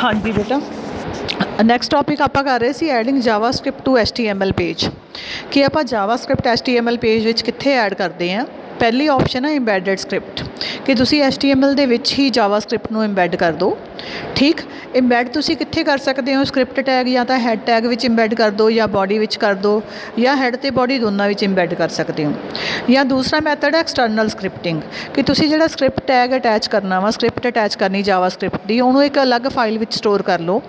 हाँ जी बेटा, next topic आप कर रहे सी adding JavaScript to HTML page कि आप जावास्क्रिप्ट HTML पेज विच कित्थे ऐड करते हैं। पहली ऑप्शन है इंबैडेड स्क्रिप्ट कि तुसी HTML दे विच ही जावास्क्रिप्ट नूं इंबैड कर दो। ठीक, इंबैड तुसी कित्थे कर सकते हो, स्क्रिप्ट टैग या तो हैड टैग विच इंबैड कर दो या बॉडी विच कर दो या हैड ते बॉडी दोनों विच इंबैड कर सकते हो। या दूसरा मैथड है एक्सटर्नल स्क्रिप्टिंग कि तुसी जिहड़ा स्क्रिप्ट टैग अटैच करना वा, स्क्रिप्ट अटैच करनी जावास्क्रिप्ट दी, उहनूं एक अलग फाइल विच स्टोर कर लो।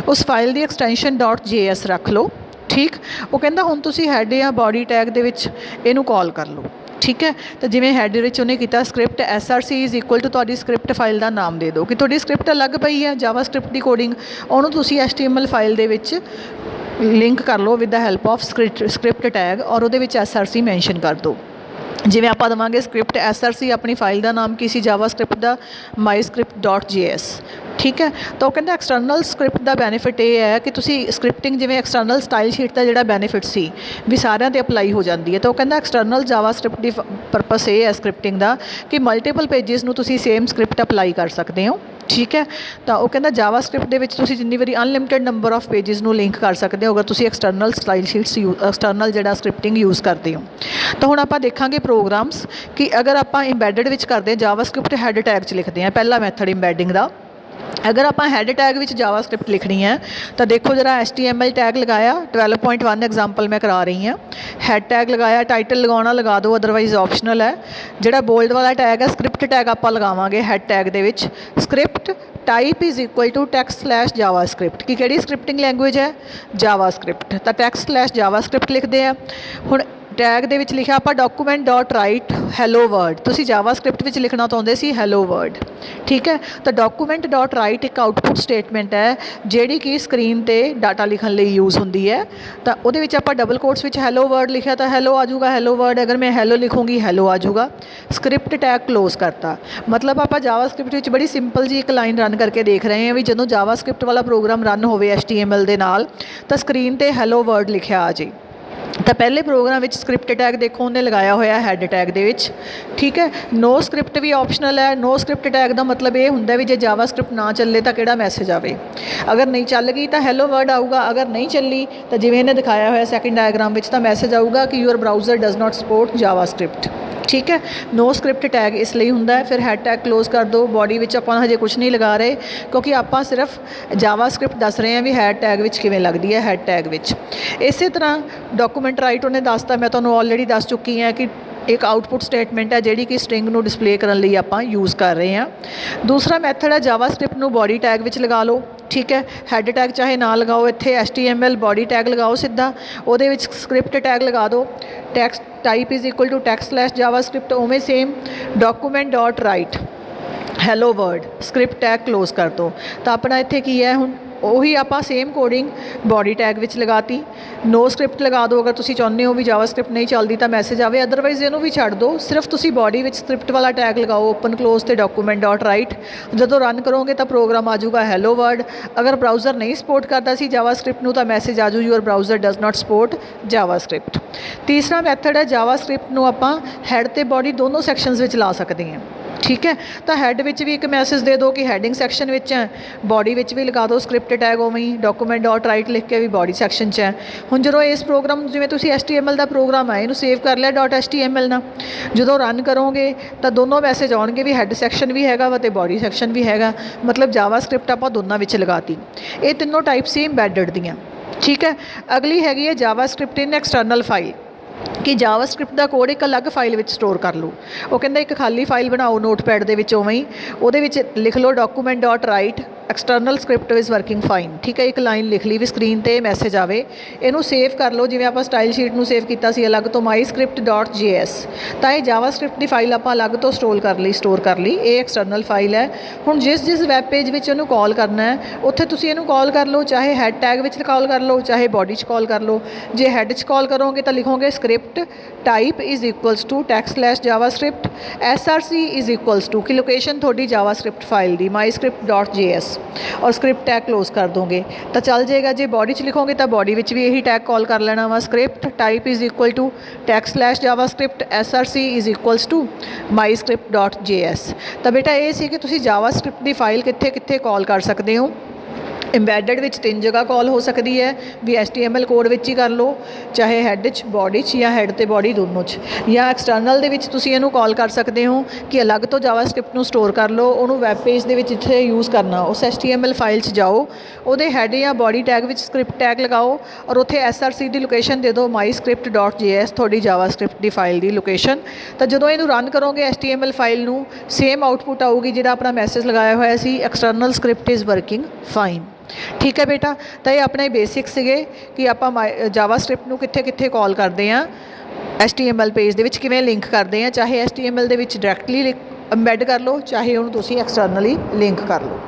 उस फाइल की एक्सटेंशन .js रख लो। ठीक, वो कहता हुण तुसी हैड या बॉडी टैग दे विच इहनूं कॉल कर लो। ठीक है, तो जिवें हैड विच उन्हें किया script SRC is equal to तुहाडी स्क्रिप्ट फाइल का नाम दे दो कि तुहाडी स्क्रिप्ट अलग पई है जावास्क्रिप्ट की कोडिंग, उहनूं तुसी HTML फाइल दे विच लिंक कर लो with the help of script tag और उहदे विच SRC मैंशन कर दो। जिवें आपां देवांगे स्क्रिप्ट SRC अपनी फाइल का नाम की सी जावास्क्रिप्ट का myscript.js। ठीक है, तो कहते एक्सटर्नल स्क्रिप्ट का बैनीफिट ये है कि तुसी स्क्रिप्टिंग जिवें एक्सटर्नल स्टाइल शीट का जिहड़ा बैनीफिट सी भी सारिਆਂ ते अपलाई हो जाती है। तो कहता एक्सटर्नल जावास्क्रिप्ट की परपस ये है स्क्रिप्टिंग का कि मल्टीपल पेजिस नूं तुसी सेम स्क्रिप्ट अपलाई कर सकते हो। ठीक है, तो वो कहता जावास्क्रिप्ट दे विच तुसी जिन्नी वारी अनलिमिटेड नंबर ऑफ पेजिस नूं लिंक कर सकते हो अगर तुसी एक्सटर्नल स्टाइल शीट्स एक्सटर्नल जिहड़ा स्क्रिप्टिंग यूज़ करते हो। तो हुण आपां देखांगे प्रोग्राम्स कि अगर आपां इंबैडेड विच करते हैं जावास्क्रिप्ट हैड टैग च लिखते हैं। पहला मैथड इंबैडिंग का, अगर आप हैड टैग विच जावास्क्रिप्ट लिखनी है तो देखो जरा HTML टैग लगाया 12.1 एग्जाम्पल मैं करा रही हूँ। हैड टैग लगाया, टाइटल लगाना लगा दो अदरवाइज ऑप्शनल है। जोड़ा बोल्ड वाला टैग है स्क्रिप्ट टैग आप लगावांगे हैड टैग दे विच। Script type is equal to text JavaScript कि किहड़ी स्क्रिप्टिंग लैंगुएज है जावास्क्रिप्ट, तो टेक्स्ट/जावास्क्रिप्ट लिखते हैं। हुण टैग दे विच लिखा आप document.write hello world, तुसी जावास्क्रिप्ट विच लिखना चाहुंदे सी hello world। ठीक है, तो document.write एक आउटपुट स्टेटमेंट है जिहड़ी कि स्क्रीन ते डाटा लिखण लई यूज़ हुंदी है। तो उहदे विच आपां डबल कोट्स विच hello world लिखा तो hello आ जाऊगा hello world, अगर मैं hello लिखूँगी hello आ जाऊगा। स्क्रिप्ट टैग क्लोज करता, मतलब आपां जावास्क्रिप्ट विच बड़ी सिंपल जी एक लाइन रन करके देख रहे हैं भी जदों जावास्क्रिप्ट वाला प्रोग्राम रन होवे HTML दे नाल तो स्क्रीन ते hello world लिखिया आ जाए। तो पहले प्रोग्राम विच स्क्रिप्ट टैग देखो उन्हें लगाया होया हैड टैग दे विच। ठीक है, नो स्क्रिप्ट भी ऑप्शनल है। नो स्क्रिप्ट टैग का मतलब ये हुंदा भी जे जावास्क्रिप्ट ना चले तो किहड़ा मैसेज आवे, अगर नहीं चल गई तो हैलो वर्ड आऊगा, अगर नहीं चली तो जिवें इन्हें दिखाया होया सैकेंड डायग्राम विच तो मैसेज आऊगा कि your browser does not support JavaScript. ठीक है, नो स्क्रिप्ट टैग इसलिए हुंदा है। फिर हैड टैग क्लोज कर दो। बॉडी विच आपां हजे कुछ नहीं लगा रहे क्योंकि आपां सिर्फ जावास्क्रिप्ट दस रहे हैं भी हैड टैग विच किवें लगदी है। हैड टैग विच इसी तरह डॉक्यूमेंट राइट उन्हें दसता, मैं तुहानूं ऑलरेडी दस चुकी हैं कि एक आउटपुट स्टेटमेंट है जिहड़ी कि स्ट्रिंग नूं डिस्पले करन लई आपां यूज़ कर रहे हैं। दूसरा मैथड है जावास्क्रिप्ट नूं बॉडी टैग विच लगा लो। ठीक है, हैड टैग चाहे ना लगाओ, इत्थे HTML बॉडी टैग लगाओ सीधा, उहदे विच स्क्रिप्ट टैग लगा दो। Text type is equal to text JavaScript, उवें same document.write hello world script tag close कर दो। तो अपना इत्थे की है हुण ਉਹੀ ਆਪਾਂ सेम कोडिंग बॉडी टैग विच लगाती। नो स्क्रिप्ट लगा दो अगर तुसी चाहुंदे हो भी जावास्क्रिप्ट नहीं चलती तो मैसेज आवे, अदरवाइज इहनूं भी छड्ड दो, सिर्फ तुसी बॉडी विच स्क्रिप्ट वाला टैग लगाओ ओपन क्लोज ते document.write। जदों रन करोगे तो प्रोग्राम आ जाऊगा हैलो वर्ड। अगर ब्राउज़र नहीं सपोर्ट करता सी जावास्क्रिप्ट नूं तो मैसेज आ जाऊ your browser does not support JavaScript. तीसरा मैथड है जावास्क्रिप्ट नूं आपां हैड ते बॉडी दोनों सैक्शनस विच ला सकते हैं। ठीक है, तो हैड विच भी एक मैसेज दे दो कि हैडिंग सैक्शन विच है, बॉडी विच भी लगा दो स्क्रिप्ट टैग उवें ही document.write लिख के भी बॉडी सैक्शन च है। हुण जदों इस प्रोग्राम जिवें तुसीं HTML का प्रोग्राम है इनू सेव कर लिया .html ना, जदों रन करोगे तो दोनों मैसेज आउणगे भी हैड सैक्शन भी हैगा वा ते बॉडी सैक्शन भी हैगा, मतलब जावास्क्रिप्ट आपां दोनों विच लगाती। ये तीनों टाइप सी इंबैडेड दियां। ठीक है, अगली हैगी है जावास्क्रिप्ट इन एक्सटर्नल फाइल कि जावास्क्रिप्ट का कोड एक अलग फाइल विच स्टोर कर लो। वो कहता एक खाली फाइल बनाओ नोटपैड दे विच उवें ही उहदे विच लिख लो document.write external script is working fine. ठीक है, एक लाइन लिख ली भी स्क्रीन ते मैसेज आवे, इनू सेव कर लो जिवें आपां स्टाइल शीट नूं सेव कीता सी अलग तो myscript.js। तो ये जावास्क्रिप्ट की फाइल आपां अलग तो स्टोर कर ली ये एक्सटर्नल फाइल है। हुण जिस वैब पेज विच इहनूं कॉल करना है उत्थे तुसीं इहनूं कॉल कर लो, चाहे हैड टैग विच कॉल कर लो चाहे बॉडी च कॉल कर लो। जे हैड च कॉल करोगे तो लिखोगे script type is equals to text JavaScript SRC is equals to कि लोकेशन थोड़ी जावास्क्रिप्ट फाइल दी myscript.js और स्क्रिप्ट टैग क्लोज कर दोगे तो चल जाएगा। जे बॉडी च लिखोगे तो बॉडी विच भी यही टैग कॉल कर लेना वा script type is equal to text JavaScript SRC is equals to myscript.js। तो बेटा ये सी कि तुसी जावास्क्रिप्ट की फाइल कित्थे कित्थे कॉल कर सकते हो। ਇੰਬੈਡਡ ਵਿੱਚ 3 ਜਗ੍ਹਾ ਕਾਲ ਹੋ ਸਕਦੀ ਹੈ ਵੀ HTML ਕੋਡ ਵਿੱਚ ਹੀ ਕਰ ਲਓ, ਚਾਹੇ ਹੈੱਡ 'ਚ, ਬੋਡੀ 'ਚ, ਜਾਂ ਹੈੱਡ ਅਤੇ ਬੋਡੀ ਦੋਨੋਂ 'ਚ, ਜਾਂ ਐਕਸਟਰਨਲ ਦੇ ਵਿੱਚ ਤੁਸੀਂ ਇਹਨੂੰ ਕਾਲ ਕਰ ਸਕਦੇ ਹੋ ਕਿ ਅਲੱਗ ਤੋਂ ਜਾਵਾਸਕ੍ਰਿਪਟ ਨੂੰ ਸਟੋਰ ਕਰ ਲਓ, ਉਹਨੂੰ ਵੈਬ ਪੇਜ ਦੇ ਵਿੱਚ ਜਿੱਥੇ ਯੂਜ਼ ਕਰਨਾ ਉਸ HTML ਫਾਈਲ 'ਚ ਜਾਓ, ਉਹਦੇ ਹੈੱਡ ਜਾਂ ਬੋਡੀ ਟੈਗ ਵਿੱਚ ਸਕ੍ਰਿਪਟ ਟੈਗ ਲਗਾਓ ਔਰ ਉੱਥੇ SRC ਦੀ ਲੋਕੇਸ਼ਨ ਦੇ ਦਿਓ myscript.js, ਤੁਹਾਡੀ ਜਾਵਾਸਕ੍ਰਿਪਟ ਦੀ ਫਾਈਲ ਦੀ ਲੋਕੇਸ਼ਨ। ਤਾਂ ਜਦੋਂ ਇਹਨੂੰ ਰਨ ਕਰੋਗੇ HTML ਫਾਈਲ ਨੂੰ, ਸੇਮ ਆਊਟਪੁੱਟ ਆਊਗੀ ਜਿਹੜਾ ਆਪਣਾ ਮੈਸੇਜ ਲਗਾਇਆ ਹੋਇਆ ਸੀ, external script is working fine. ਠੀਕ ਹੈ ਬੇਟਾ, ਤਾਂ ਇਹ ਆਪਣੇ ਬੇਸਿਕ ਸੀਗੇ ਕਿ ਆਪਾਂ ਜਾਵਾਸਕ੍ਰਿਪਟ ਨੂੰ ਕਿੱਥੇ ਕਿੱਥੇ ਕਾਲ ਕਰਦੇ ਹਾਂ, HTML ਪੇਜ ਦੇ ਵਿੱਚ ਕਿਵੇਂ ਲਿੰਕ ਕਰਦੇ ਹਾਂ, ਚਾਹੇ HTML ਦੇ ਵਿੱਚ ਡਾਇਰੈਕਟਲੀ ਇੰਬੈਡ ਕਰ ਲਓ, ਚਾਹੇ ਉਹਨੂੰ ਤੁਸੀਂ ਐਕਸਟਰਨਲੀ ਲਿੰਕ ਕਰ ਲਓ।